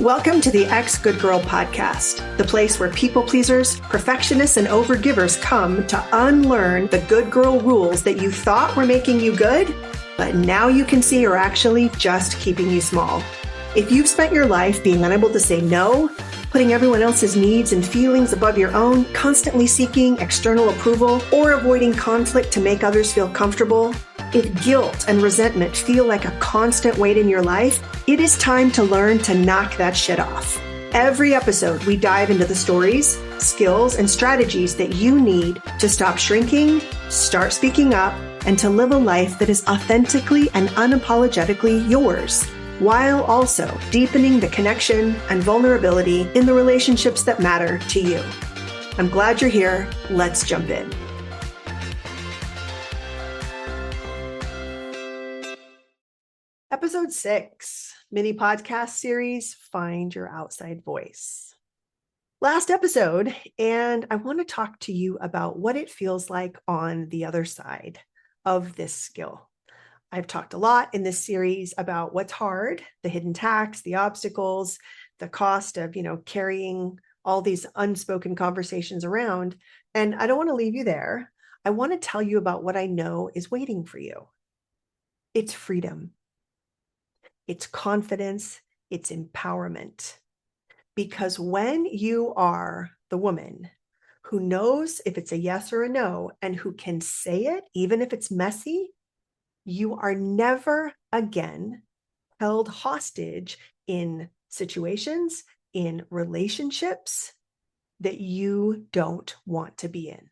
Welcome to the Ex Good Girl podcast, the place where people pleasers, perfectionists, and overgivers come to unlearn the good girl rules that you thought were making you good, but now you can see are actually just keeping you small. If you've spent your life being unable to say no, putting everyone else's needs and feelings above your own, constantly seeking external approval, or avoiding conflict to make others feel comfortable, if guilt and resentment feel like a constant weight in your life, it is time to learn to knock that shit off. Every episode, we dive into the stories, skills, and strategies that you need to stop shrinking, start speaking up, and to live a life that is authentically and unapologetically yours, while also deepening the connection and vulnerability in the relationships that matter to you. I'm glad you're here. Let's jump in. Episode 6, mini podcast series, Find Your Outside Voice. Last episode, and I want to talk to you about what it feels like on the other side of this skill. I've talked a lot in this series about what's hard, the hidden tax, the obstacles, the cost of, carrying all these unspoken conversations around. And I don't want to leave you there. I want to tell you about what I know is waiting for you. It's freedom. It's confidence, it's empowerment. Because when you are the woman who knows if it's a yes or a no and who can say it, even if it's messy, you are never again held hostage in situations, in relationships that you don't want to be in.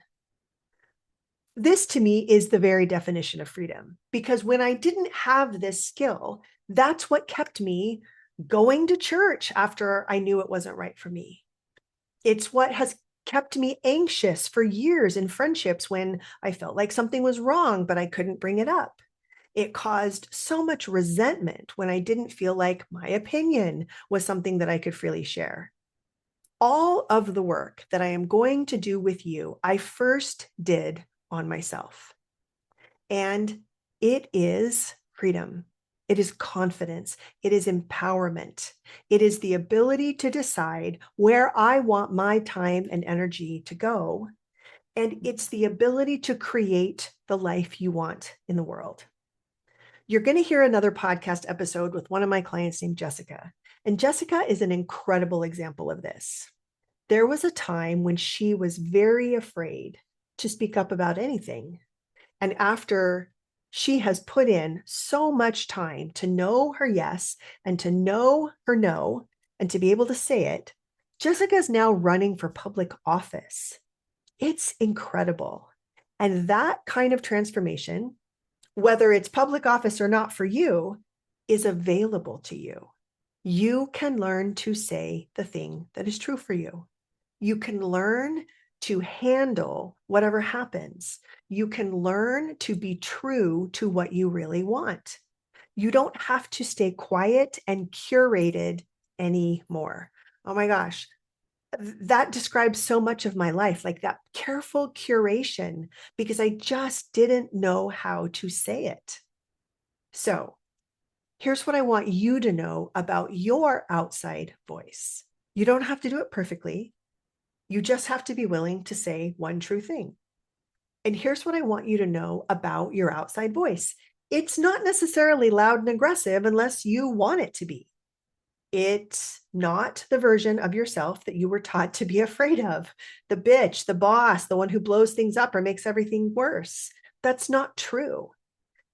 This to me is the very definition of freedom, because when I didn't have this skill, that's what kept me going to church after I knew it wasn't right for me. It's what has kept me anxious for years in friendships when I felt like something was wrong, but I couldn't bring it up. It caused so much resentment when I didn't feel like my opinion was something that I could freely share. All of the work that I am going to do with you, I first did on myself. And it is freedom. It is confidence. It is empowerment. It is the ability to decide where I want my time and energy to go. And it's the ability to create the life you want in the world. You're going to hear another podcast episode with one of my clients named Jessica. And Jessica is an incredible example of this. There was a time when she was very afraid to speak up about anything. And after she has put in so much time to know her yes and to know her no and to be able to say it, Jessica is now running for public office. It's incredible. And that kind of transformation, whether it's public office or not for you, is available to you. You can learn to say the thing that is true for you. You can learn to handle whatever happens. You can learn to be true to what you really want. You don't have to stay quiet and curated anymore. Oh my gosh, that describes so much of my life, like that careful curation, because I just didn't know how to say it. So here's what I want you to know about your outside voice. You don't have to do it perfectly. You just have to be willing to say one true thing. And here's what I want you to know about your outside voice. It's not necessarily loud and aggressive unless you want it to be. It's not the version of yourself that you were taught to be afraid of. The bitch, the boss, the one who blows things up or makes everything worse. That's not true.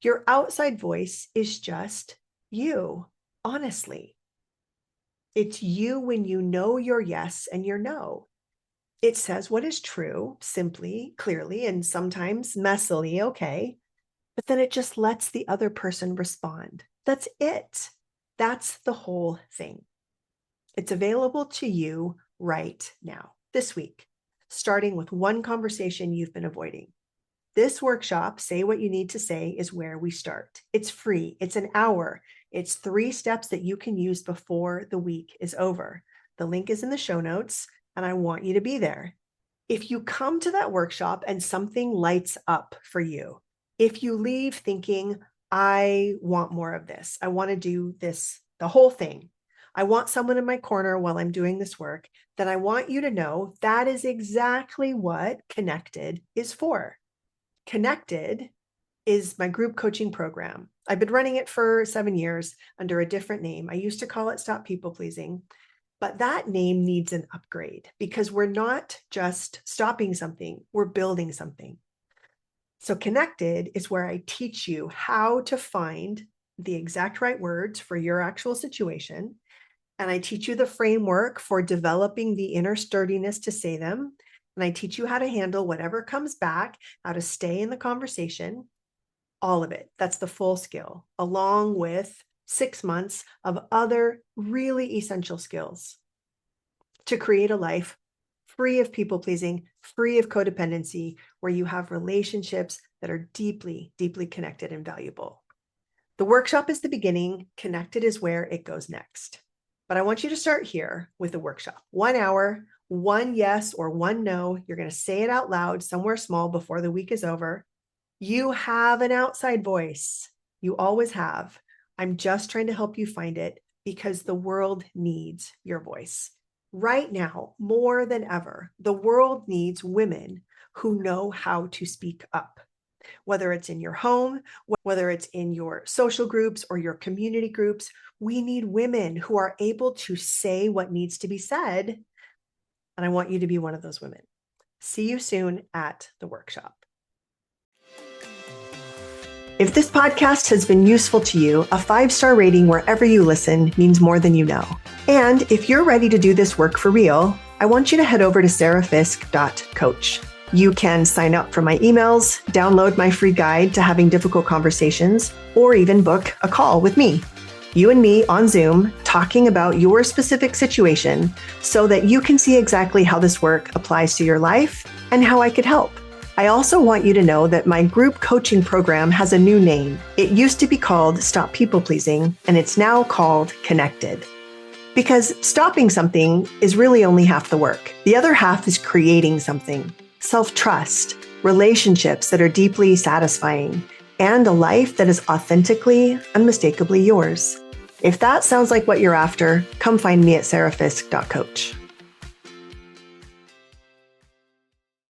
Your outside voice is just you, honestly. It's you when you know your yes and your no. It says what is true, simply, clearly, and sometimes messily, okay, but then it just lets the other person respond. That's it. That's the whole thing. It's available to you right now, this week, starting with one conversation you've been avoiding. This workshop, Say What You Need to Say, is where we start. It's free. It's an hour. It's 3 steps that you can use before the week is over. The link is in the show notes. And I want you to be there. If you come to that workshop and something lights up for you, if you leave thinking, I want more of this, I want to do this, the whole thing, I want someone in my corner while I'm doing this work, then I want you to know that is exactly what Connected is for. Connected is my group coaching program. I've been running it for 7 years under a different name. I used to call it Stop People Pleasing, but that name needs an upgrade because we're not just stopping something, we're building something. So Connected is where I teach you how to find the exact right words for your actual situation. And I teach you the framework for developing the inner sturdiness to say them. And I teach you how to handle whatever comes back, how to stay in the conversation, all of it. That's the full skill, along with 6 months of other really essential skills to create a life free of people pleasing, free of codependency, where you have relationships that are deeply, deeply connected and valuable. The workshop is the beginning. Connected is where it goes next. But I want you to start here with the workshop. 1 hour, one yes or one no. You're going to say it out loud somewhere small before the week is over. You have an outside voice. You always have. I'm just trying to help you find it because the world needs your voice. Right now, more than ever, the world needs women who know how to speak up, whether it's in your home, whether it's in your social groups or your community groups. We need women who are able to say what needs to be said. And I want you to be one of those women. See you soon at the workshop. If this podcast has been useful to you, a 5-star rating wherever you listen means more than you know. And if you're ready to do this work for real, I want you to head over to sarahfisk.coach. You can sign up for my emails, download my free guide to having difficult conversations, or even book a call with me. You and me on Zoom talking about your specific situation so that you can see exactly how this work applies to your life and how I could help. I also want you to know that my group coaching program has a new name. It used to be called Stop People Pleasing, and it's now called Connected. Because stopping something is really only half the work. The other half is creating something, self-trust, relationships that are deeply satisfying, and a life that is authentically, unmistakably yours. If that sounds like what you're after, come find me at sarahfisk.coach.